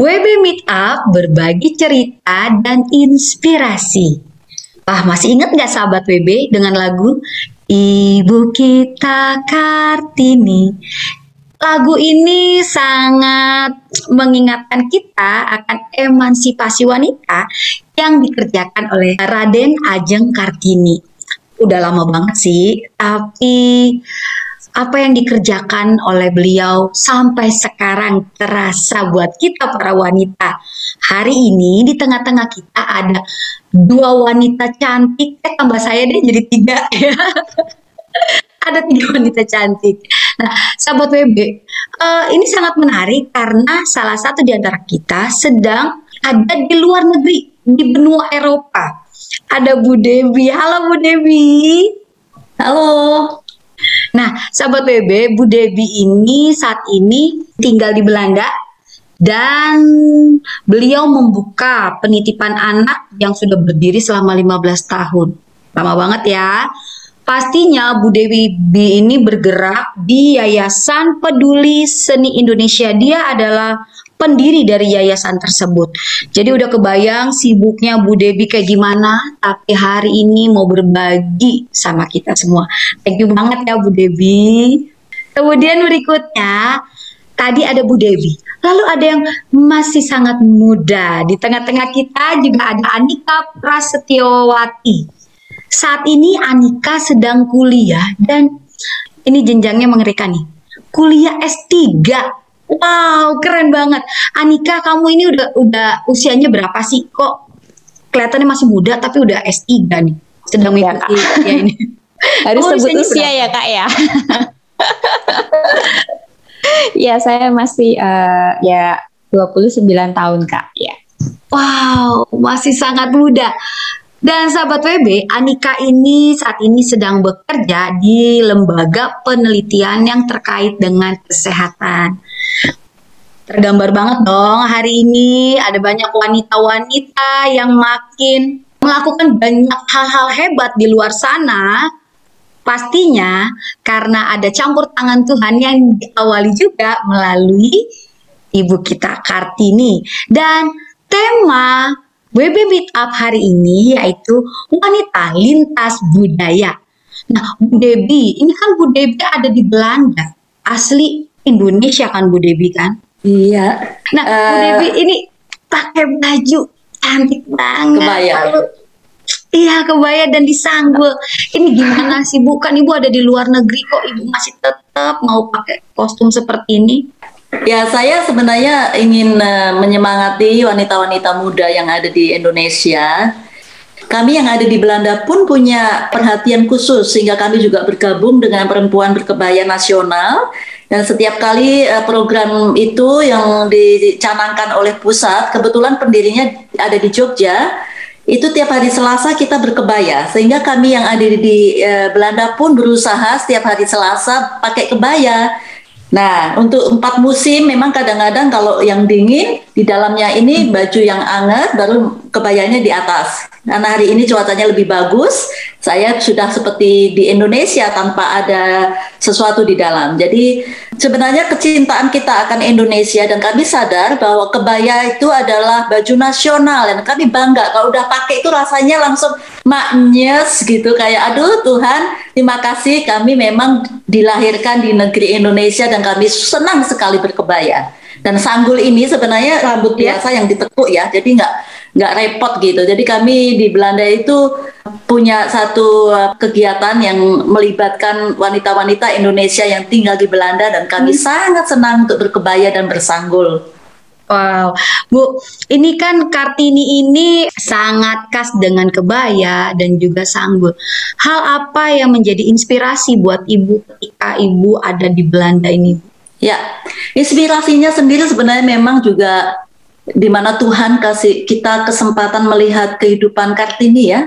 WB Meetup berbagi cerita dan inspirasi. Wah, masih ingat nggak sahabat WB dengan lagu Ibu Kita Kartini? Lagu ini sangat mengingatkan kita akan emansipasi wanita yang dikerjakan oleh Raden Ajeng Kartini. Udah lama banget sih, tapi apa yang dikerjakan oleh beliau sampai sekarang terasa buat kita para wanita. Hari ini di tengah-tengah kita ada dua wanita cantik, tambah saya deh jadi tiga ya. Ada tiga wanita cantik. Nah, sahabat WB, ini sangat menarik karena salah satu di antara kita sedang ada di luar negeri, di benua Eropa. Ada Bu Debbie. Halo Bu Debbie. Halo. Nah, sahabat WB, Bu Debbie ini saat ini tinggal di Belanda dan beliau membuka penitipan anak yang sudah berdiri selama 15 tahun. Lama banget ya. Pastinya Bu Debbie ini bergerak di Yayasan Peduli Seni Indonesia. Dia adalah pendiri dari yayasan tersebut. Jadi udah kebayang sibuknya Bu Debbie kayak gimana, tapi hari ini mau berbagi sama kita semua. Thank you banget ya Bu Debbie. Kemudian berikutnya, tadi ada Bu Debbie. Lalu ada yang masih sangat muda. Di tengah-tengah kita juga ada Anika Prasetyowati. Saat ini Anika sedang kuliah dan ini jenjangnya mengerikan nih. Kuliah S3. Wow, keren banget. Anika, kamu ini udah usianya berapa sih? Kok kelihatannya masih muda tapi udah S3 nih. Sedang mengikuti ya ini. Harus sebut usia berapa? Ya Kak ya. Ya, saya masih ya 29 tahun Kak ya. Wow, masih sangat muda. Dan sahabat WB, Anika ini saat ini sedang bekerja di lembaga penelitian yang terkait dengan kesehatan. Tergambar banget dong hari ini ada banyak wanita-wanita yang makin melakukan banyak hal-hal hebat di luar sana. Pastinya karena ada campur tangan Tuhan yang diawali juga melalui Ibu kita Kartini. Dan tema WB Meetup hari ini yaitu wanita lintas budaya. Nah, Bu Debbie, ini kan Bu Debbie ada di Belanda. Asli Indonesia kan Bu Debbie kan? Iya. Nah, Bu Debbie ini pakai baju cantik banget. Kebaya. Iya, kebaya dan disanggul. Ini gimana sih Bu? Kan Ibu ada di luar negeri kok Ibu masih tetap mau pakai kostum seperti ini? Ya, saya sebenarnya ingin menyemangati wanita-wanita muda yang ada di Indonesia. Kami yang ada di Belanda pun punya perhatian khusus sehingga kami juga bergabung dengan Perempuan Berkebaya Nasional. Dan setiap kali program itu yang dicanangkan oleh pusat, kebetulan pendirinya ada di Jogja, itu tiap hari Selasa kita berkebaya. Sehingga kami yang ada di Belanda pun berusaha setiap hari Selasa pakai kebaya. Nah, untuk 4 musim memang kadang-kadang kalau yang dingin di dalamnya ini baju yang hangat, baru kebayanya di atas. Karena hari ini cuacanya lebih bagus, saya sudah seperti di Indonesia tanpa ada sesuatu di dalam. Jadi sebenarnya kecintaan kita akan Indonesia dan kami sadar bahwa kebaya itu adalah baju nasional dan kami bangga kalau udah pakai itu rasanya langsung maknyes gitu, kayak aduh Tuhan terima kasih kami memang dilahirkan di negeri Indonesia dan kami senang sekali berkebaya. Dan sanggul ini sebenarnya rambut biasa yang ditekuk ya, jadi nggak repot gitu. Jadi kami di Belanda itu punya satu kegiatan yang melibatkan wanita-wanita Indonesia yang tinggal di Belanda dan kami sangat senang untuk berkebaya dan bersanggul. Wow, Bu, ini kan Kartini ini sangat khas dengan kebaya dan juga sanggul. Hal apa yang menjadi inspirasi buat Ibu ketika Ibu ada di Belanda ini? Ya, inspirasinya sendiri sebenarnya memang juga di mana Tuhan kasih kita kesempatan melihat kehidupan Kartini ya.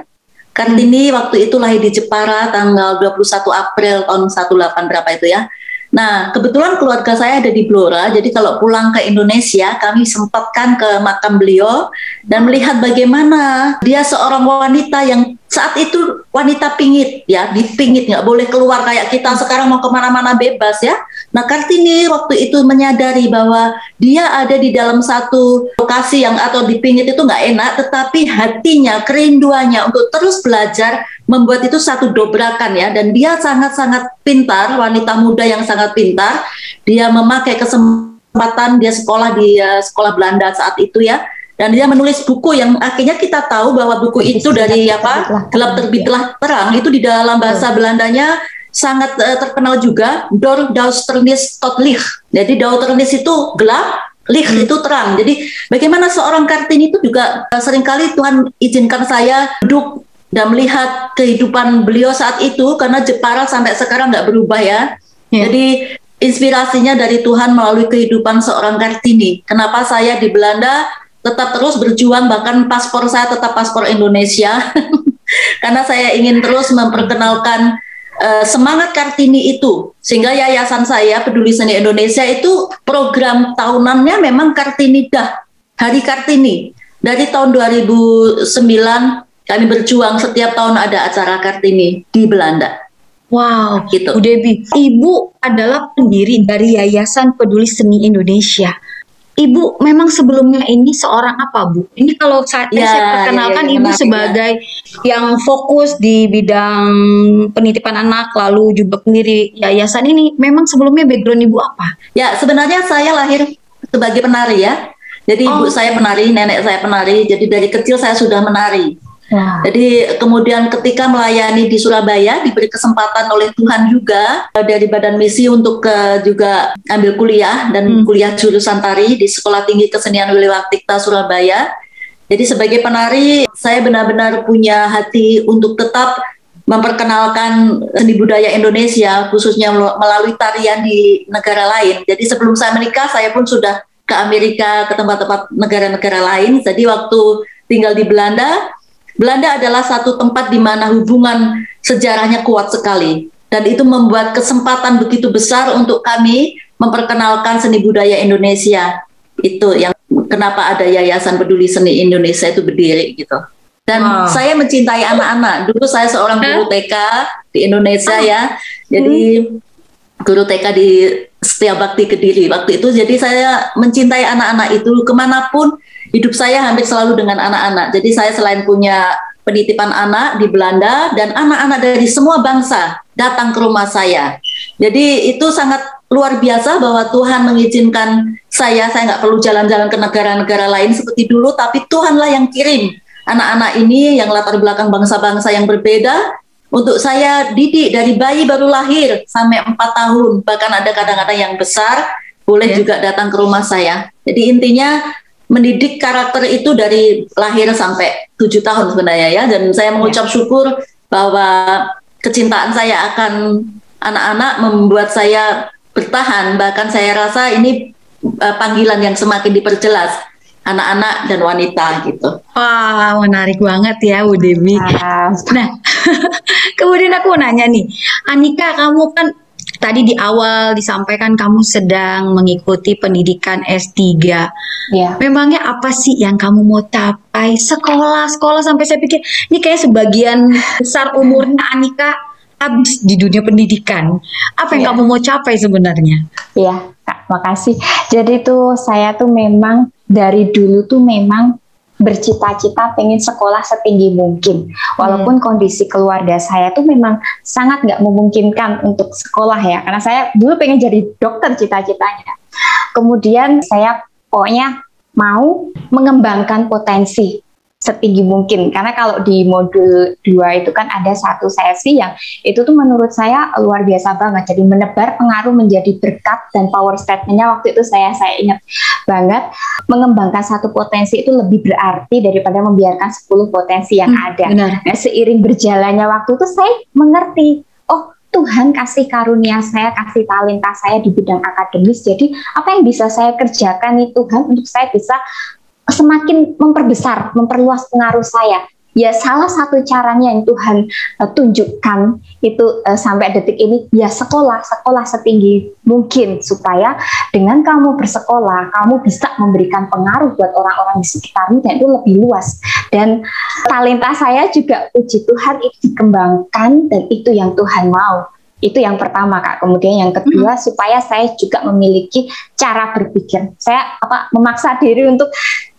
Kartini waktu itu lahir di Jepara tanggal 21 April tahun 18 berapa itu ya. Nah, kebetulan keluarga saya ada di Blora, jadi kalau pulang ke Indonesia kami sempatkan ke makam beliau dan melihat bagaimana dia seorang wanita yang saat itu wanita pingit ya, dipingit, nggak boleh keluar kayak kita sekarang mau kemana-mana bebas ya. Nah, Kartini waktu itu menyadari bahwa dia ada di dalam satu lokasi yang atau dipingit itu nggak enak, tetapi hatinya, kerinduannya untuk terus belajar membuat itu satu dobrakan ya. Dan dia sangat-sangat pintar, wanita muda yang sangat pintar. Dia memakai kesempatan, dia sekolah di sekolah Belanda saat itu ya. Dan dia menulis buku yang akhirnya kita tahu bahwa buku itu dari apa, Gelap Terbitlah Terang, itu di dalam bahasa Belandanya sangat terkenal juga, Door Duisternis tot Licht. Jadi Duisternis itu gelap, Licht itu terang. Jadi bagaimana seorang Kartini itu juga seringkali Tuhan izinkan saya duduk dan melihat kehidupan beliau saat itu, karena Jepara sampai sekarang nggak berubah ya. Jadi inspirasinya dari Tuhan melalui kehidupan seorang Kartini. Kenapa saya di Belanda tetap terus berjuang, bahkan paspor saya tetap paspor Indonesia karena saya ingin terus memperkenalkan semangat Kartini itu, sehingga yayasan saya Peduli Seni Indonesia itu program tahunannya memang Kartini Dah, Hari Kartini. Dari tahun 2009 kami berjuang, setiap tahun ada acara Kartini di Belanda. Wow, gitu. Bu Debbie, Ibu adalah pendiri dari Yayasan Peduli Seni Indonesia. Ibu memang sebelumnya ini seorang apa, Bu? Ini kalau saya perkenalkan Ibu sebagai yang fokus di bidang penitipan anak, lalu juga pendiri yayasan ini. Memang sebelumnya background Ibu apa? Ya, sebenarnya saya lahir sebagai penari ya. Jadi ibu saya penari, nenek saya penari. Jadi dari kecil saya sudah menari. Jadi kemudian ketika melayani di Surabaya diberi kesempatan oleh Tuhan juga dari Badan Misi untuk juga ambil kuliah dan kuliah jurusan tari di Sekolah Tinggi Kesenian Willy Waktikta Surabaya. Jadi sebagai penari saya benar-benar punya hati untuk tetap memperkenalkan seni budaya Indonesia, khususnya melalui tarian di negara lain. Jadi sebelum saya menikah saya pun sudah ke Amerika, ke tempat-tempat negara-negara lain. Jadi waktu tinggal di Belanda adalah satu tempat di mana hubungan sejarahnya kuat sekali. Dan itu membuat kesempatan begitu besar untuk kami memperkenalkan seni budaya Indonesia. Itu yang kenapa ada Yayasan Peduli Seni Indonesia itu berdiri gitu. Dan saya mencintai anak-anak. Dulu saya seorang guru TK di Indonesia ya. Jadi guru TK di Setiabakti Kediri waktu itu. Jadi saya mencintai anak-anak itu kemanapun. Hidup saya hampir selalu dengan anak-anak. Jadi saya selain punya penitipan anak di Belanda, dan anak-anak dari semua bangsa datang ke rumah saya. Jadi itu sangat luar biasa bahwa Tuhan mengizinkan saya nggak perlu jalan-jalan ke negara-negara lain seperti dulu, tapi Tuhanlah yang kirim anak-anak ini yang latar belakang bangsa-bangsa yang berbeda untuk saya didik dari bayi baru lahir sampai 4 tahun. Bahkan ada kadang-kadang yang besar boleh juga datang ke rumah saya. Jadi intinya mendidik karakter itu dari lahir sampai 7 tahun sebenarnya ya. Dan saya mengucap syukur bahwa kecintaan saya akan anak-anak membuat saya bertahan. Bahkan saya rasa ini panggilan yang semakin diperjelas, anak-anak dan wanita gitu. Wah, menarik banget ya Bu Debbie. Nah, kemudian aku nanya nih, Anika, kamu kan tadi di awal disampaikan kamu sedang mengikuti pendidikan S3. Ya. Memangnya apa sih yang kamu mau capai? Sekolah sampai saya pikir ini kayak sebagian besar umurnya Anika habis di dunia pendidikan. Apa yang kamu mau capai sebenarnya? Iya, Kak, makasih. Jadi tuh saya tuh memang dari dulu tuh memang bercita-cita pengen sekolah setinggi mungkin. Walaupun kondisi keluarga saya tuh memang sangat nggak memungkinkan untuk sekolah ya. Karena saya dulu pengen jadi dokter cita-citanya. Kemudian saya pokoknya mau mengembangkan potensi setinggi mungkin, karena kalau di modul 2 itu kan ada satu sesi yang itu tuh menurut saya luar biasa banget, jadi menebar pengaruh menjadi berkat, dan power statementnya waktu itu saya ingat banget, mengembangkan satu potensi itu lebih berarti daripada membiarkan 10 potensi yang ada. Nah, seiring berjalannya waktu itu saya mengerti, oh Tuhan kasih karunia saya, kasih talenta saya di bidang akademis, jadi apa yang bisa saya kerjakan nih Tuhan untuk saya bisa semakin memperbesar, memperluas pengaruh saya. Ya salah satu caranya yang Tuhan tunjukkan itu sampai detik ini, ya sekolah setinggi mungkin, supaya dengan kamu bersekolah, kamu bisa memberikan pengaruh buat orang-orang di sekitarmu dan itu lebih luas. Dan talenta saya juga puji Tuhan itu dikembangkan dan itu yang Tuhan mau. Itu yang pertama Kak. Kemudian yang kedua supaya saya juga memiliki cara berpikir. Saya memaksa diri untuk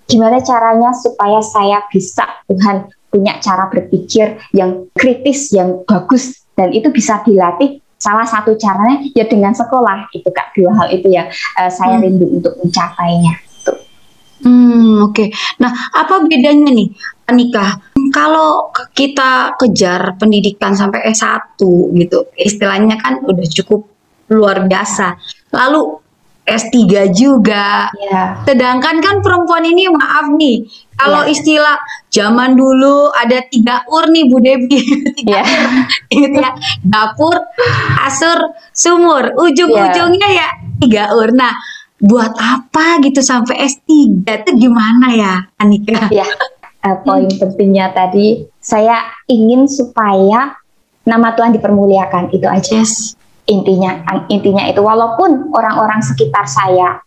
gimana caranya supaya saya bisa Tuhan punya cara berpikir yang kritis, yang bagus, dan itu bisa dilatih. Salah satu caranya ya dengan sekolah itu Kak. Dua hal itu yang saya rindu untuk mencapainya. Oke. Nah, apa bedanya nih, Anika? Kalau kita kejar pendidikan sampai S1 gitu, istilahnya kan udah cukup luar biasa. Lalu S3 juga. Ya. Sedangkan kan perempuan ini maaf nih, kalau istilah zaman dulu ada 3 ur nih Bu Debi, 3 ur, gitu ya. Dapur, kasur, sumur, ujung-ujungnya ya 3 ur. Nah, buat apa gitu sampai S3 itu gimana ya Anika? Ya, poin pentingnya tadi saya ingin supaya nama Tuhan dipermuliakan, itu aja. Intinya itu, walaupun orang-orang sekitar saya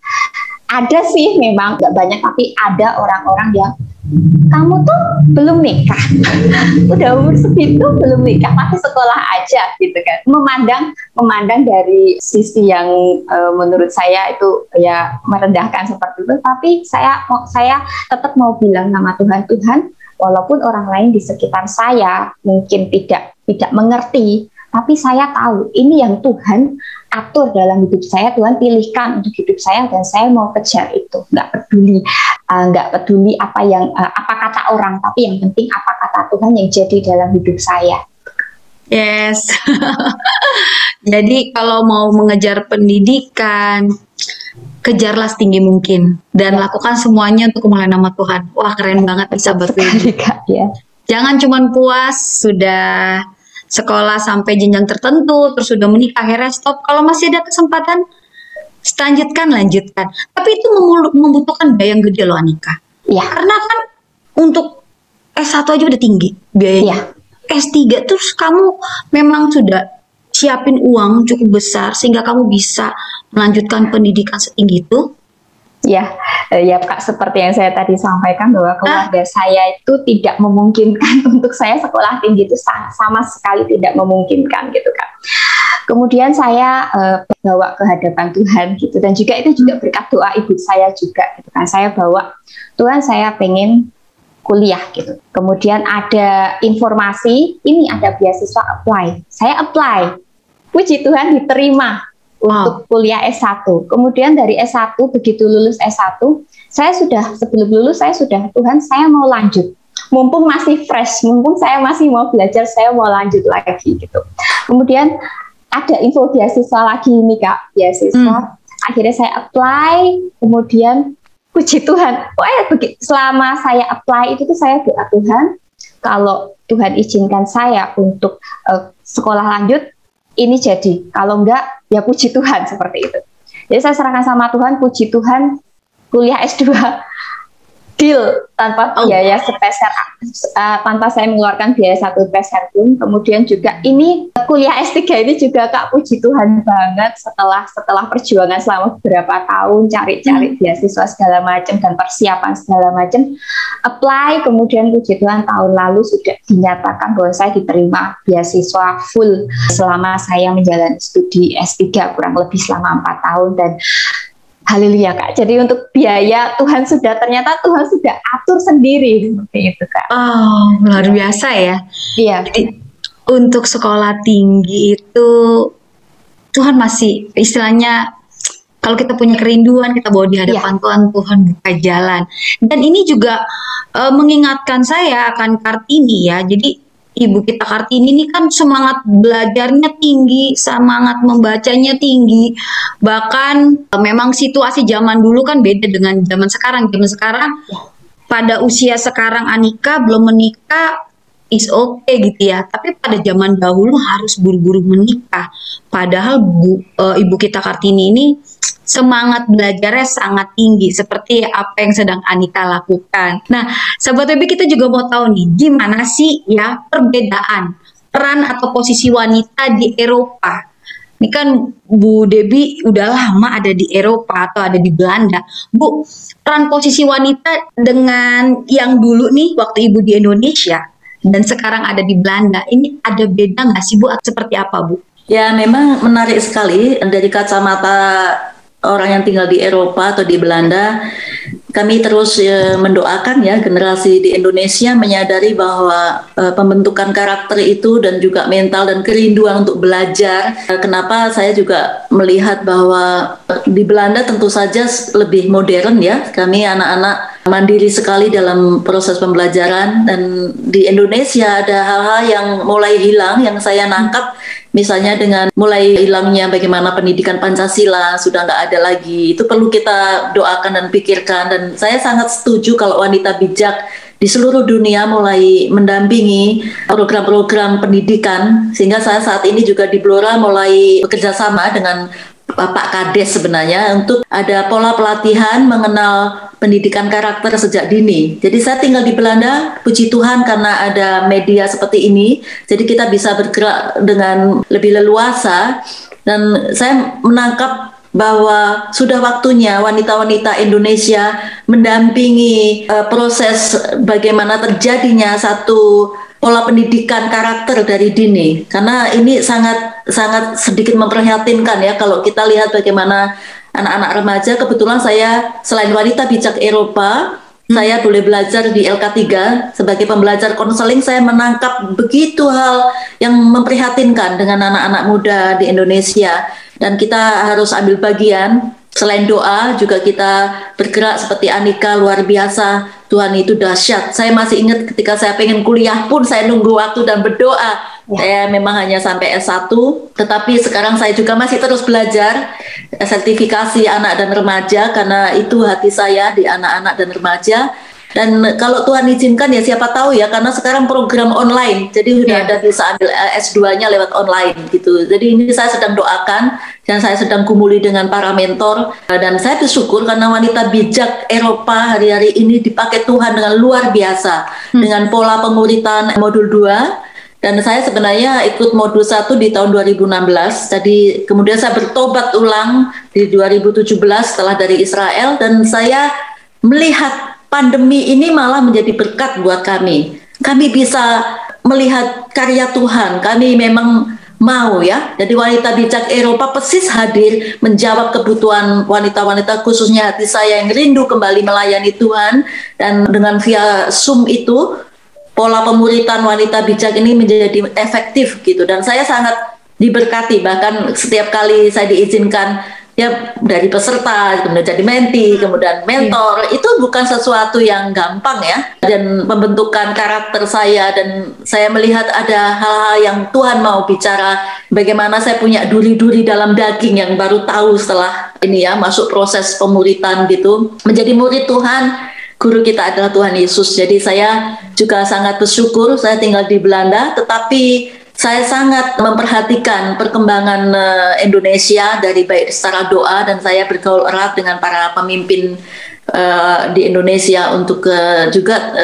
ada sih memang nggak banyak, tapi ada orang-orang yang kamu tuh belum nikah, udah umur segitu belum nikah, masih sekolah aja gitu kan. Memandang dari sisi yang menurut saya itu ya merendahkan seperti itu. Tapi saya tetap mau bilang nama Tuhan, walaupun orang lain di sekitar saya mungkin tidak mengerti, tapi saya tahu ini yang Tuhan atur dalam hidup saya, Tuhan pilihkan untuk hidup saya, dan saya mau kejar itu. Nggak peduli apa kata orang, tapi yang penting apa kata Tuhan yang jadi dalam hidup saya. Yes. Jadi kalau mau mengejar pendidikan, kejarlah setinggi mungkin dan lakukan semuanya untuk kemuliaan nama Tuhan. Wah, keren banget bisa berpikir. Ya. Jangan cuma puas sudah sekolah sampai jenjang tertentu, terus sudah menikah, akhirnya stop. Kalau masih ada kesempatan, lanjutkan. Tapi itu membutuhkan biaya yang gede loh Anika. Iya. Karena kan untuk S1 aja udah tinggi biayanya. S3 terus kamu memang sudah siapin uang cukup besar sehingga kamu bisa melanjutkan pendidikan setinggi itu. Ya Kak, seperti yang saya tadi sampaikan bahwa keluarga saya itu tidak memungkinkan untuk saya sekolah tinggi, itu sama sekali tidak memungkinkan gitu Kak. Kemudian saya bawa ke hadapan Tuhan gitu, dan juga itu juga berkat doa ibu saya juga gitu kan. Saya bawa, Tuhan saya pengen kuliah gitu. Kemudian ada informasi, ini ada beasiswa apply. Saya apply. Puji Tuhan diterima untuk kuliah S1. Kemudian dari S1, begitu lulus S1, sebelum lulus Tuhan saya mau lanjut. Mumpung masih fresh, mumpung saya masih mau belajar, saya mau lanjut lagi gitu. Kemudian ada info beasiswa lagi nih Kak, beasiswa. Akhirnya saya apply, kemudian puji Tuhan. Selama saya apply itu tuh saya doa Tuhan, kalau Tuhan izinkan saya untuk sekolah lanjut, ini jadi, kalau enggak ya puji Tuhan, seperti itu. Jadi saya serahkan sama Tuhan, puji Tuhan, kuliah S2 deal tanpa biaya sepeser, tanpa saya mengeluarkan biaya 1 peser pun. Kemudian juga ini kuliah S3 ini juga Kak, puji Tuhan banget, setelah perjuangan selama beberapa tahun cari-cari beasiswa segala macam dan persiapan segala macam, apply, kemudian puji Tuhan tahun lalu sudah dinyatakan bahwa saya diterima beasiswa full selama saya menjalani studi S3 kurang lebih selama 4 tahun. Dan haleluya Kak. Jadi untuk biaya ternyata Tuhan sudah atur sendiri seperti itu Kak. Oh, luar biasa ya. Iya. Jadi untuk sekolah tinggi itu Tuhan masih istilahnya, kalau kita punya kerinduan, kita bawa di hadapan Tuhan buka jalan. Dan ini juga mengingatkan saya akan Kartini ya. Jadi ibu kita Kartini ini kan semangat belajarnya tinggi, semangat membacanya tinggi. Bahkan memang situasi zaman dulu kan beda dengan zaman sekarang. Zaman sekarang pada usia sekarang Anika belum menikah is okay gitu ya. Tapi pada zaman dahulu harus buru-buru menikah. Padahal ibu kita Kartini ini semangat belajarnya sangat tinggi seperti apa yang sedang Anika lakukan. Nah, Sahabat WB, kita juga mau tahu nih, gimana sih ya perbedaan peran atau posisi wanita di Eropa Ini kan Bu Debi udah lama ada di Eropa atau ada di Belanda. Bu, peran posisi wanita dengan yang dulu nih waktu Ibu di Indonesia dan sekarang ada di Belanda, ini ada beda nggak sih Bu? Seperti apa Bu? Ya, memang menarik sekali dari kacamata orang yang tinggal di Eropa atau di Belanda. Kami terus mendoakan ya generasi di Indonesia menyadari bahwa pembentukan karakter itu dan juga mental dan kerinduan untuk belajar. Kenapa saya juga melihat bahwa di Belanda tentu saja lebih modern ya. Kami anak-anak mandiri sekali dalam proses pembelajaran, dan di Indonesia ada hal-hal yang mulai hilang yang saya nangkap. Misalnya dengan mulai hilangnya bagaimana pendidikan Pancasila sudah nggak ada lagi, itu perlu kita doakan dan pikirkan. Dan saya sangat setuju kalau wanita bijak di seluruh dunia mulai mendampingi program-program pendidikan, sehingga saya saat ini juga di Blora mulai bekerja sama dengan Pak Kades sebenarnya untuk ada pola pelatihan mengenal pendidikan karakter sejak dini. Jadi saya tinggal di Belanda, puji Tuhan karena ada media seperti ini, jadi kita bisa bergerak dengan lebih leluasa. Dan saya menangkap bahwa sudah waktunya wanita-wanita Indonesia mendampingi proses bagaimana terjadinya satu pola pendidikan karakter dari dini, karena ini sangat sedikit memprihatinkan ya kalau kita lihat bagaimana anak-anak remaja. Kebetulan saya selain wanita bijak Eropa, saya boleh belajar di LK3 sebagai pembelajar konseling. Saya menangkap begitu hal yang memprihatinkan dengan anak-anak muda di Indonesia, dan kita harus ambil bagian. Selain doa, juga kita bergerak seperti Anika, luar biasa. Tuhan itu dahsyat. Saya masih ingat ketika saya pengen kuliah pun saya nunggu waktu dan berdoa. Saya memang hanya sampai S1, tetapi sekarang saya juga masih terus belajar sertifikasi anak dan remaja, karena itu hati saya di anak-anak dan remaja. Dan kalau Tuhan izinkan ya siapa tahu ya, karena sekarang program online, jadi sudah ada bisa ambil S2-nya lewat online gitu. Jadi ini saya sedang doakan dan saya sedang kumuli dengan para mentor, dan saya bersyukur karena wanita bijak Eropa hari-hari ini dipakai Tuhan dengan luar biasa dengan pola pemuritan modul 2. Dan saya sebenarnya ikut modul 1 di tahun 2016. Jadi kemudian saya bertobat ulang di 2017 setelah dari Israel, dan saya melihat pandemi ini malah menjadi berkat buat kami. Kami bisa melihat karya Tuhan. Kami memang mau ya. Jadi wanita bijak Eropa persis hadir menjawab kebutuhan wanita-wanita, khususnya hati saya yang rindu kembali melayani Tuhan. Dan dengan via Zoom itu, pola pemuritan wanita bijak ini menjadi efektif gitu. Dan saya sangat diberkati, bahkan setiap kali saya diizinkan ya dari peserta, kemudian jadi menti, kemudian mentor, itu bukan sesuatu yang gampang ya. Dan pembentukan karakter saya, dan saya melihat ada hal-hal yang Tuhan mau bicara. Bagaimana saya punya duri-duri dalam daging yang baru tahu setelah ini ya, masuk proses pemuritan gitu. Menjadi murid Tuhan, guru kita adalah Tuhan Yesus. Jadi saya juga sangat bersyukur saya tinggal di Belanda, tetapi saya sangat memperhatikan perkembangan Indonesia dari baik secara doa, dan saya bergaul erat dengan para pemimpin di Indonesia untuk juga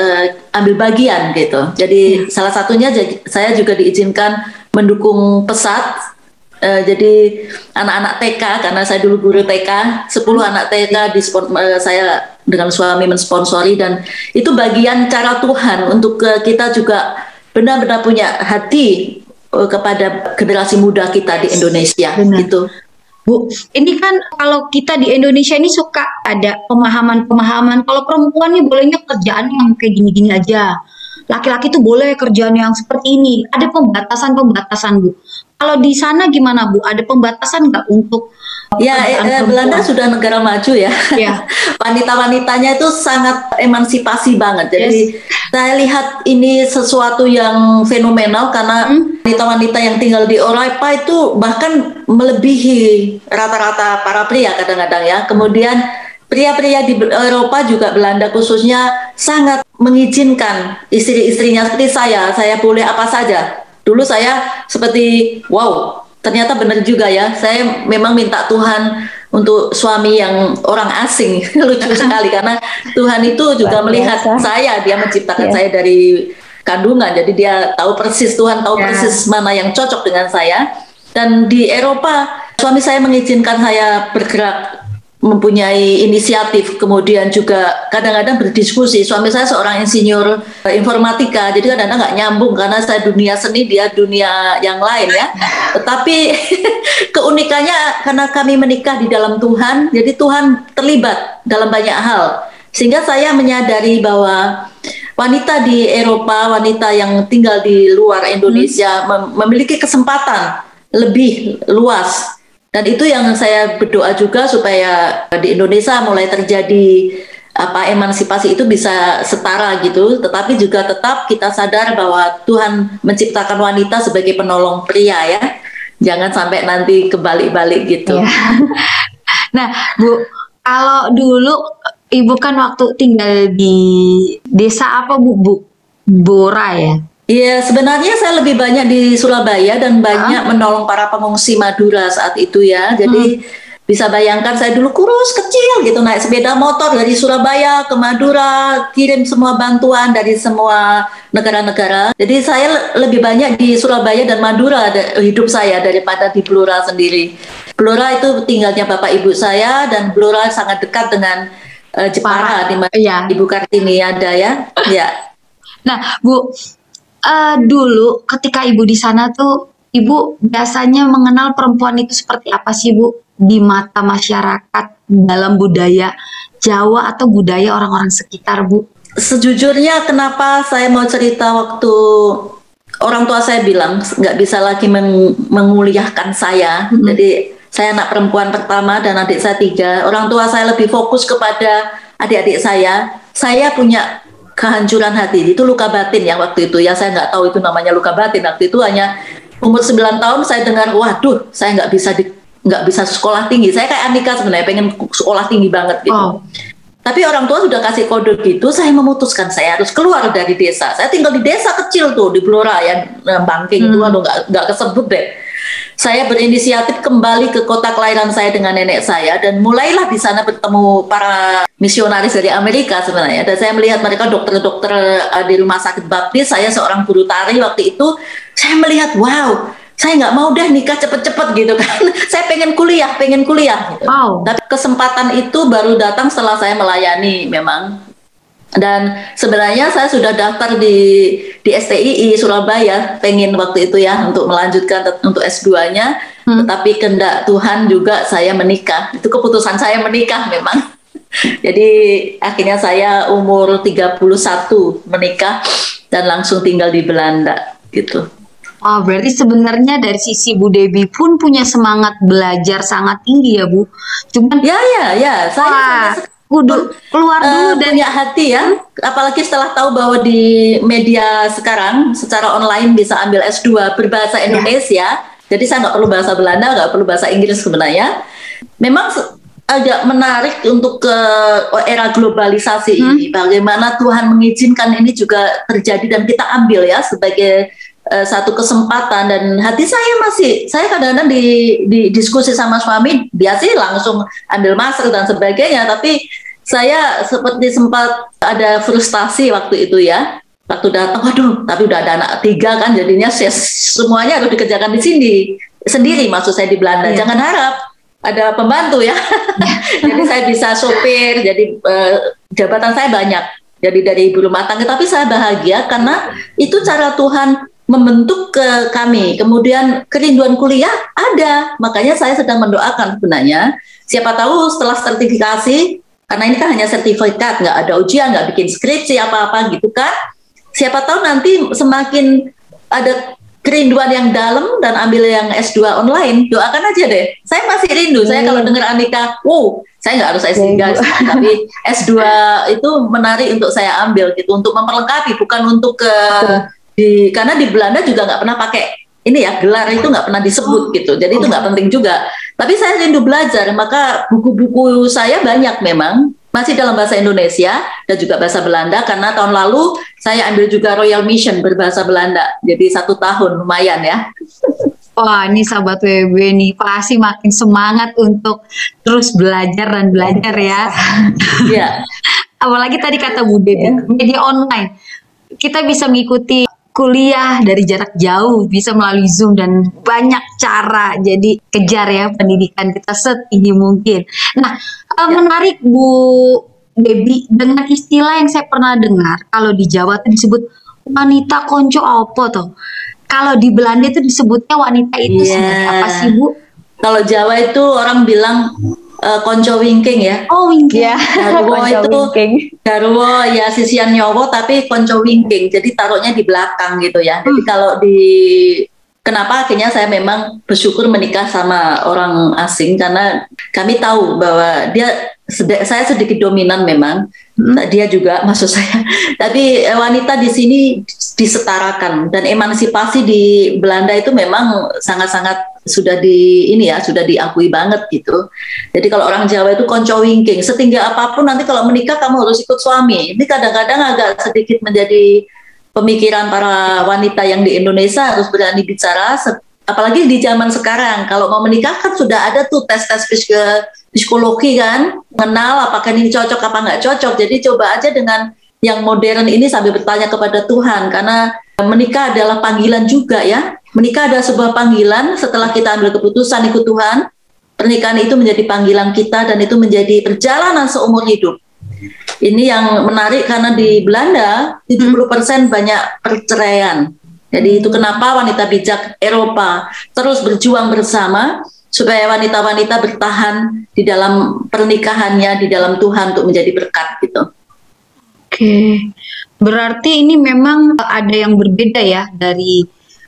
ambil bagian gitu. Jadi salah satunya saya juga diizinkan mendukung pesat. Jadi anak-anak TK, karena saya dulu guru TK, 10 anak TK saya dengan suami mensponsori, dan itu bagian cara Tuhan untuk kita juga benar-benar punya hati kepada generasi muda kita di Indonesia. Benar. Gitu. Bu, ini kan kalau kita di Indonesia ini suka ada pemahaman kalau perempuan nih bolehnya kerjaan yang kayak gini-gini aja. Laki-laki tuh boleh kerjaan yang seperti ini. Ada pembatasan-pembatasan, Bu. Kalau di sana gimana, Bu? Ada pembatasan nggak untuk Ya, Belanda sudah negara maju ya. Ya. Wanita-wanitanya itu sangat emansipasi banget. Jadi saya lihat ini sesuatu yang fenomenal, karena wanita-wanita yang tinggal di Eropa itu bahkan melebihi rata-rata para pria kadang-kadang ya. Kemudian pria-pria di Eropa juga, Belanda khususnya, sangat mengizinkan istri-istrinya seperti saya boleh apa saja. Dulu saya seperti wow, ternyata benar juga ya. Saya memang minta Tuhan untuk suami yang orang asing. Lucu sekali, karena Tuhan itu juga melihat saya. Dia menciptakan saya dari kandungan, jadi dia tahu persis, Tuhan tahu persis mana yang cocok dengan saya. Dan di Eropa, suami saya mengizinkan saya bergerak, mempunyai inisiatif, kemudian juga kadang-kadang berdiskusi. Suami saya seorang insinyur informatika, jadi kadang-kadang nggak nyambung karena saya dunia seni, dia dunia yang lain ya. Tetapi keunikannya karena kami menikah di dalam Tuhan, jadi Tuhan terlibat dalam banyak hal. Sehingga saya menyadari bahwa wanita di Eropa, wanita yang tinggal di luar Indonesia memiliki kesempatan lebih luas. Dan itu yang saya berdoa juga supaya di Indonesia mulai terjadi emansipasi itu bisa setara gitu. Tetapi juga tetap kita sadar bahwa Tuhan menciptakan wanita sebagai penolong pria ya. Jangan sampai nanti kebalik-balik gitu. Ya. Nah, Bu, kalau dulu Ibu kan waktu tinggal di desa apa Bu? Bora ya? Iya, sebenarnya saya lebih banyak di Surabaya dan banyak menolong para pengungsi Madura saat itu ya. Jadi bisa bayangkan saya dulu kurus kecil gitu, naik sepeda motor dari Surabaya ke Madura, kirim semua bantuan dari semua negara-negara. Jadi saya lebih banyak di Surabaya dan Madura hidup saya daripada di Blora sendiri. Blora itu tinggalnya bapak ibu saya, dan Blora sangat dekat dengan Jepara di mana Ibu Kartini ada ya. Ya. Nah, Bu, dulu ketika Ibu di sana tuh, Ibu biasanya mengenal perempuan itu seperti apa sih Bu di mata masyarakat dalam budaya Jawa atau budaya orang-orang sekitar Bu? Sejujurnya kenapa saya mau cerita, waktu orang tua saya bilang nggak bisa lagi menguliahkan saya, jadi saya anak perempuan pertama dan adik saya 3. Orang tua saya lebih fokus kepada adik-adik saya. Saya punya kehancuran hati, itu luka batin ya waktu itu ya, saya nggak tahu itu namanya luka batin. Waktu itu hanya umur 9 tahun saya dengar, waduh saya nggak bisa sekolah tinggi. Saya kayak Andika sebenarnya, pengen sekolah tinggi banget gitu. Tapi orang tua sudah kasih kode gitu, saya memutuskan saya harus keluar dari desa. Saya tinggal di desa kecil tuh di Blora ya, Bangking itu, aduh nggak kesebut deh. Saya berinisiatif kembali ke kota kelahiran saya dengan nenek saya, dan mulailah di sana bertemu para misionaris dari Amerika sebenarnya. Dan saya melihat mereka dokter-dokter di rumah sakit baptis. Saya seorang guru tari waktu itu, saya melihat wow, saya nggak mau deh nikah cepet-cepet gitu kan. Saya pengen kuliah gitu. Tapi kesempatan itu baru datang setelah saya melayani memang. Dan sebenarnya saya sudah daftar di STII Surabaya, pengen waktu itu ya untuk melanjutkan untuk S2-nya, tetapi kehendak Tuhan juga saya menikah. Itu keputusan saya menikah memang. Jadi akhirnya saya umur 31 menikah dan langsung tinggal di Belanda gitu. Oh, berarti sebenarnya dari sisi Bu Debbie pun punya semangat belajar sangat tinggi ya Bu. Cuman ya saya kudu keluar dulu dan punya hati ya, apalagi setelah tahu bahwa di media sekarang secara online bisa ambil S2 berbahasa Indonesia. Jadi saya nggak perlu bahasa Belanda, nggak perlu bahasa Inggris sebenarnya. Memang agak menarik untuk ke era globalisasi ini, bagaimana Tuhan mengizinkan ini juga terjadi dan kita ambil ya sebagai satu kesempatan. Dan hati saya kadang-kadang di diskusi sama suami, dia sih langsung ambil master dan sebagainya, tapi saya seperti sempat ada frustasi waktu itu ya, waktu datang, waduh, tapi udah ada anak 3 kan, jadinya semuanya harus dikerjakan di sini sendiri, maksud saya di Belanda. Jangan harap ada pembantu ya. Jadi saya bisa sopir, jadi jabatan saya banyak, jadi dari ibu rumah tangga, tapi saya bahagia karena itu cara Tuhan membentuk ke kami. Kemudian kerinduan kuliah ada, makanya saya sedang mendoakan sebenarnya, siapa tahu setelah sertifikasi, karena ini kan hanya sertifikat, nggak ada ujian, nggak bikin skripsi apa-apa gitu kan, siapa tahu nanti semakin ada kerinduan yang dalam dan ambil yang S2 online. Doakan aja deh, saya masih rindu. Saya kalau dengar Andika, saya nggak harus S3 tapi S2 itu menarik untuk saya ambil gitu, untuk memperlengkapi, bukan untuk karena di Belanda juga nggak pernah pakai ini ya, gelar itu nggak pernah disebut gitu, jadi itu nggak penting juga. Tapi saya rindu belajar, maka buku-buku saya banyak memang masih dalam bahasa Indonesia dan juga bahasa Belanda, karena tahun lalu saya ambil juga Royal Mission berbahasa Belanda, jadi 1 tahun, lumayan ya. Wah, ini sahabat WB nih pasti makin semangat untuk terus belajar dan belajar ya. Iya. Apalagi tadi kata Bu Debbie, media online, kita bisa mengikuti kuliah dari jarak jauh, bisa melalui Zoom dan banyak cara. Jadi kejar ya pendidikan kita setinggi mungkin. Nah, menarik Bu Debbie, dengan istilah yang saya pernah dengar, kalau di Jawa itu disebut wanita konco apa toh? Kalau di Belanda itu disebutnya wanita itu sebenarnya apa sih Bu? Kalau Jawa itu orang bilang konco wingking ya. Oh, wingking. Ya, Garwo itu wingking. garwo ya sisian nyowo tapi konco wingking. Jadi taruhnya di belakang gitu ya. Jadi kalau kenapa akhirnya saya memang bersyukur menikah sama orang asing karena kami tahu bahwa saya sedikit dominan memang. Dia juga maksud saya. Tapi wanita di sini disetarakan dan emansipasi di Belanda itu memang sangat-sangat sudah diakui banget gitu. Jadi kalau orang Jawa itu konco wingking, setinggi apapun nanti kalau menikah kamu harus ikut suami. Ini kadang-kadang agak sedikit menjadi pemikiran para wanita yang di Indonesia, harus berani bicara, apalagi di zaman sekarang. Kalau mau menikah kan sudah ada tuh tes-tes psikologi kan, mengenal apakah ini cocok apa nggak cocok. Jadi coba aja dengan yang modern ini sambil bertanya kepada Tuhan, karena menikah adalah panggilan juga ya. Menikah adalah sebuah panggilan. Setelah kita ambil keputusan ikut Tuhan, pernikahan itu menjadi panggilan kita dan itu menjadi perjalanan seumur hidup. Ini yang menarik karena di Belanda 70% banyak perceraian. Jadi itu kenapa wanita bijak Eropa terus berjuang bersama supaya wanita-wanita bertahan di dalam pernikahannya, di dalam Tuhan untuk menjadi berkat gitu. Oke, berarti ini memang ada yang berbeda ya dari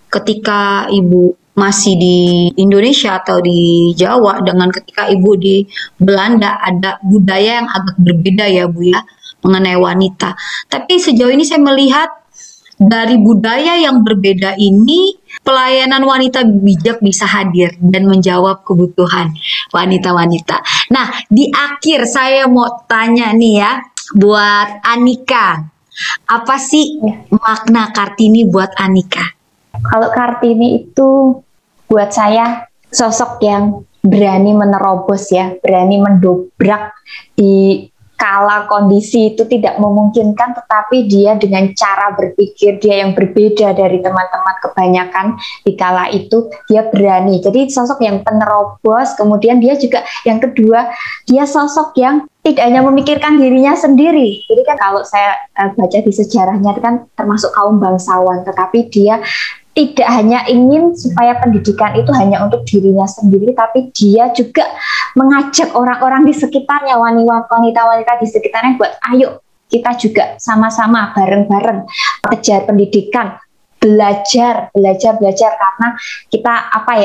ketika Ibu masih di Indonesia atau di Jawa dengan ketika Ibu di Belanda, ada budaya yang agak berbeda ya Bu ya mengenai wanita. Tapi sejauh ini saya melihat dari budaya yang berbeda ini, pelayanan wanita bijak bisa hadir dan menjawab kebutuhan wanita-wanita. Nah, di akhir saya mau tanya nih ya, buat Anika, apa sih makna Kartini buat Anika? Kalau Kartini itu buat saya sosok yang berani menerobos ya, berani mendobrak di kala kondisi itu tidak memungkinkan, tetapi dia dengan cara berpikir dia yang berbeda dari teman-teman kebanyakan di kala itu, dia berani. Jadi sosok yang penerobos, kemudian dia juga yang kedua, dia sosok yang tidak hanya memikirkan dirinya sendiri. Jadi kan kalau saya baca di sejarahnya itu kan termasuk kaum bangsawan, tetapi dia tidak hanya ingin supaya pendidikan itu hanya untuk dirinya sendiri, tapi dia juga mengajak orang-orang di sekitarnya, wanita-wanita di sekitarnya buat ayo kita juga sama-sama bareng-bareng kejar pendidikan, belajar karena kita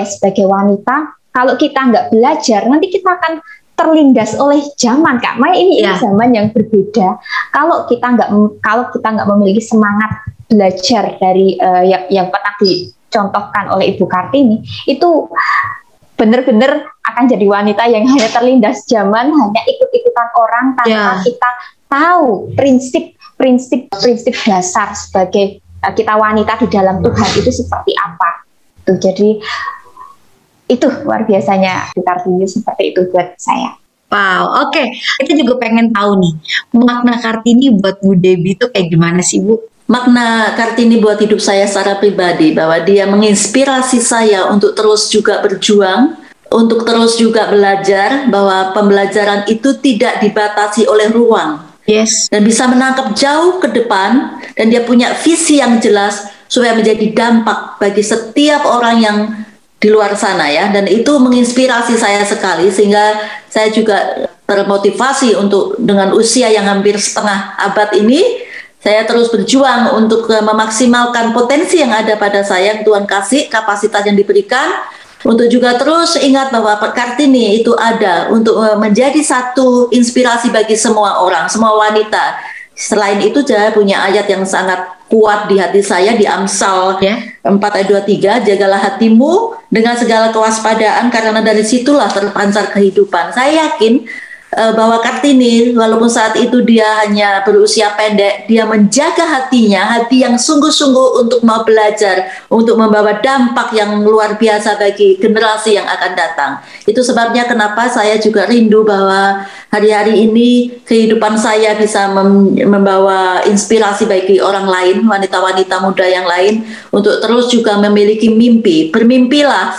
sebagai wanita, kalau kita nggak belajar nanti kita akan terlindas oleh zaman, Kak Maya. Ini zaman yang berbeda. Kalau kita nggak memiliki semangat belajar dari yang pernah dicontohkan oleh Ibu Kartini, itu benar-benar akan jadi wanita yang hanya terlindas zaman, hanya ikut-ikutan orang tanpa kita tahu prinsip dasar sebagai kita wanita di dalam Tuhan itu seperti apa. Tuh, jadi itu luar biasanya Ibu Kartini, seperti itu buat saya. Wow, oke. Kita juga pengen tahu nih, makna Kartini buat Bu Debbie itu kayak gimana sih Bu? Makna Kartini buat hidup saya secara pribadi, bahwa dia menginspirasi saya untuk terus juga berjuang, untuk terus juga belajar, bahwa pembelajaran itu tidak dibatasi oleh ruang. Yes. Dan bisa menangkap jauh ke depan, dan dia punya visi yang jelas supaya menjadi dampak bagi setiap orang yang di luar sana ya. Dan itu menginspirasi saya sekali, sehingga saya juga termotivasi untuk dengan usia yang hampir setengah abad ini, saya terus berjuang untuk memaksimalkan potensi yang ada pada saya, yang Tuhan kasih, kapasitas yang diberikan, untuk juga terus ingat bahwa Kartini itu ada untuk menjadi satu inspirasi bagi semua orang, semua wanita. Selain itu saya punya ayat yang sangat kuat di hati saya di Amsal 4 ayat 23, jagalah hatimu dengan segala kewaspadaan karena dari situlah terpancar kehidupan. Saya yakin bahwa Kartini walaupun saat itu dia hanya berusia pendek, dia menjaga hatinya, hati yang sungguh-sungguh untuk mau belajar, untuk membawa dampak yang luar biasa bagi generasi yang akan datang. Itu sebabnya kenapa saya juga rindu bahwa hari-hari ini kehidupan saya bisa membawa inspirasi bagi orang lain, wanita-wanita muda yang lain, untuk terus juga memiliki mimpi. Bermimpilah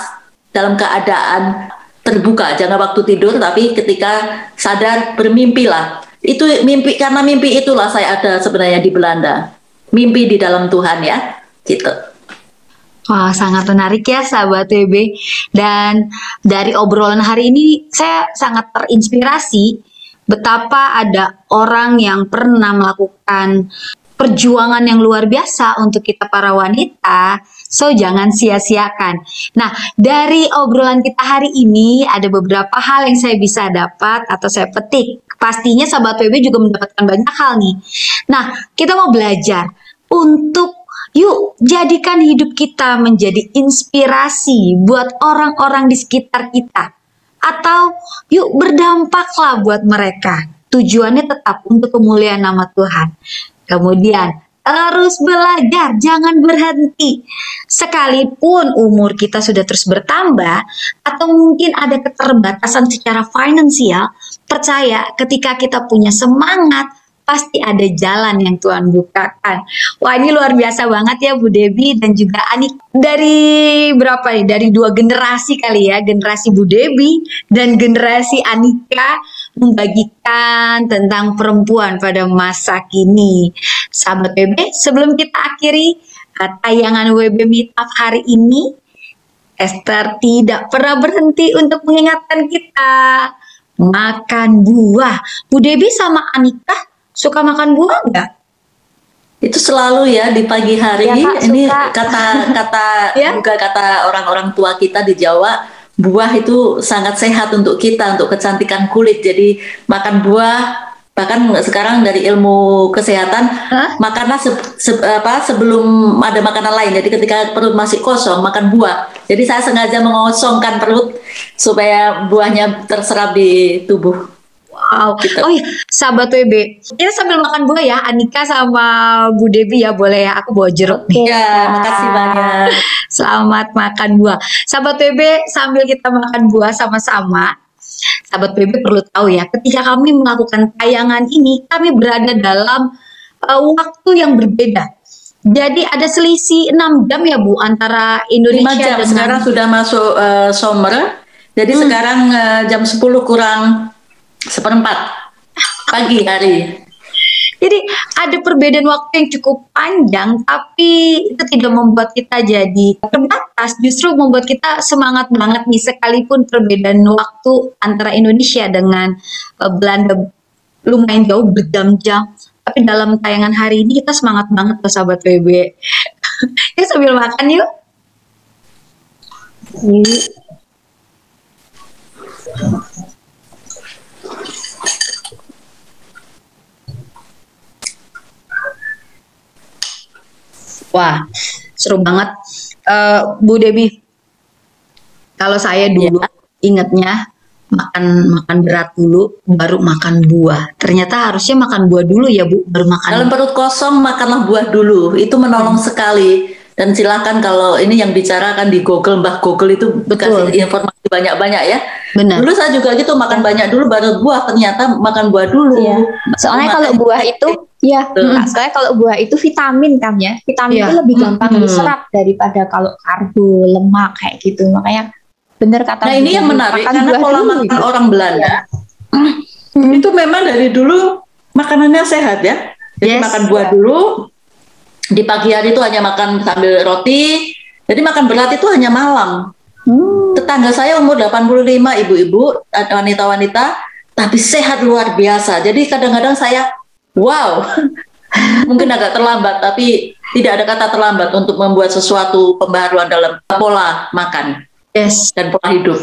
dalam keadaan terbuka, jangan waktu tidur, tapi ketika sadar bermimpilah. Itu mimpi, karena mimpi itulah saya ada sebenarnya di Belanda. Mimpi di dalam Tuhan ya, gitu. Wah, sangat menarik ya sahabat WB. Dan dari obrolan hari ini saya sangat terinspirasi betapa ada orang yang pernah melakukan perjuangan yang luar biasa untuk kita para wanita, so jangan sia-siakan. Nah, dari obrolan kita hari ini ada beberapa hal yang saya bisa dapat atau saya petik. Pastinya sahabat WB juga mendapatkan banyak hal nih. Nah, kita mau belajar untuk yuk jadikan hidup kita menjadi inspirasi buat orang-orang di sekitar kita. Atau yuk berdampaklah buat mereka. Tujuannya tetap untuk kemuliaan nama Tuhan. Kemudian terus belajar, jangan berhenti. Sekalipun umur kita sudah terus bertambah atau mungkin ada keterbatasan secara finansial, percaya ketika kita punya semangat, pasti ada jalan yang Tuhan bukakan. Wah, ini luar biasa banget ya Bu Debbie dan juga Anik. Dari berapa nih? Dari 2 generasi kali ya, generasi Bu Debbie dan generasi Anika membagikan tentang perempuan pada masa kini. Sahabat WB, sebelum kita akhiri tayangan WB Meetup hari ini, Esther tidak pernah berhenti untuk mengingatkan kita makan buah. Bu Debbie sama Anika suka makan buah nggak? Itu selalu ya di pagi hari. Ya, Kak, ini suka. kata Ya. juga kata orang-orang tua kita di Jawa, buah itu sangat sehat untuk kita, untuk kecantikan kulit. Jadi makan buah, bahkan sekarang dari ilmu kesehatan, makanlah sebelum ada makanan lain. Jadi ketika perut masih kosong, makan buah. Jadi saya sengaja mengosongkan perut supaya buahnya terserap di tubuh. Wow. Gitu. Oh iya, sahabat WB, kita sambil makan buah ya, Anika sama Bu Debbie ya, boleh ya, aku bawa jeruk nih. Ya, makasih banyak. Selamat makan buah. Sahabat WB, sambil kita makan buah sama-sama, sahabat WB perlu tahu ya, ketika kami melakukan tayangan ini, kami berada dalam waktu yang berbeda. Jadi ada selisih 6 jam ya Bu, antara 5 Indonesia jam, dengan... sekarang sudah masuk summer. Jadi sekarang jam 10 kurang 1/4 pagi hari. Jadi ada perbedaan waktu yang cukup panjang, tapi itu tidak membuat kita jadi terbatas, justru membuat kita semangat banget nih, sekalipun perbedaan waktu antara Indonesia dengan Belanda lumayan jauh berjam-jam. Tapi dalam tayangan hari ini kita semangat banget loh sahabat WB. Yuk sambil makan yuk. Wah, seru banget. Bu Debbie, kalau saya dulu ingatnya makan berat dulu, baru makan buah. Ternyata harusnya makan buah dulu ya Bu, baru makan. Dalam perut kosong makanlah buah dulu, itu menolong sekali. Dan silakan kalau ini yang bicarakan di Google, Mbah Google itu kasih informasi banyak-banyak ya. Benar. Dulu saya juga gitu, makan banyak dulu baru buah, ternyata makan buah dulu. Iya. Soalnya kalau buah itu soalnya kalau buah itu vitamin kan ya. Vitamin itu lebih gampang diserap daripada kalau karbo, lemak kayak gitu. Makanya benar kata. Nah, ini yang menarik karena pola makan orang Belanda. Itu memang dari dulu makanannya sehat ya. Jadi makan buah dulu. Di pagi hari itu hanya makan sambil roti. Jadi makan berat itu hanya malam. Tetangga saya umur 85, ibu-ibu, wanita-wanita, tapi sehat luar biasa. Jadi kadang-kadang saya, wow, mungkin agak terlambat, tapi tidak ada kata terlambat untuk membuat sesuatu pembaharuan dalam pola makan dan pola hidup.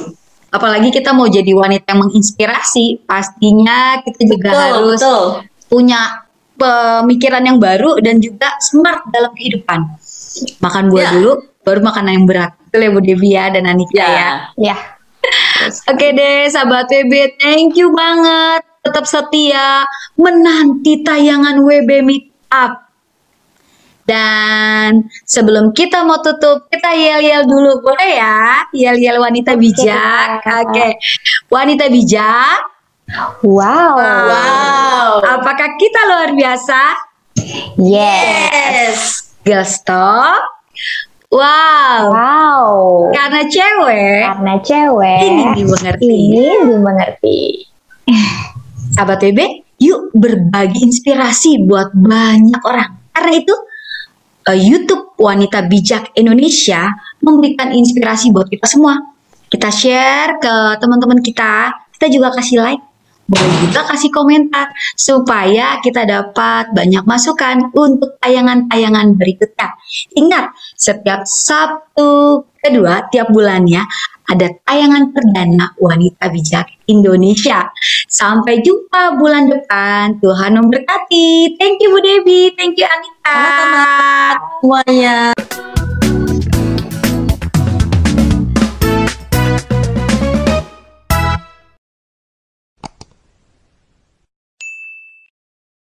Apalagi kita mau jadi wanita yang menginspirasi, pastinya kita juga harus punya pemikiran yang baru dan juga smart dalam kehidupan. Makan buah dulu, baru makanan yang berat. Betul ya Bu Debbie ya dan Anika ya. Ya. Oke deh, sahabat WB, thank you banget. Tetap setia menanti tayangan WB Meet Up. Dan sebelum kita mau tutup, kita yel-yel dulu, boleh ya? Yel-yel wanita bijak. Oke. Wanita bijak. Wow. Apakah kita luar biasa? Yes. Girls Talk. Wow. Karena cewek. Ini dimengerti. Sahabat WB, yuk berbagi inspirasi buat banyak orang. Karena itu YouTube Wanita Bijak Indonesia memberikan inspirasi buat kita semua. Kita share ke teman-teman kita juga kasih like, boleh juga kasih komentar supaya kita dapat banyak masukan untuk tayangan-tayangan berikutnya. Ingat, setiap Sabtu kedua tiap bulannya ada tayangan perdana Wanita Bijak Indonesia. Sampai jumpa bulan depan. Tuhan memberkati. Thank you Bu Debbie, thank you Anita. Semuanya.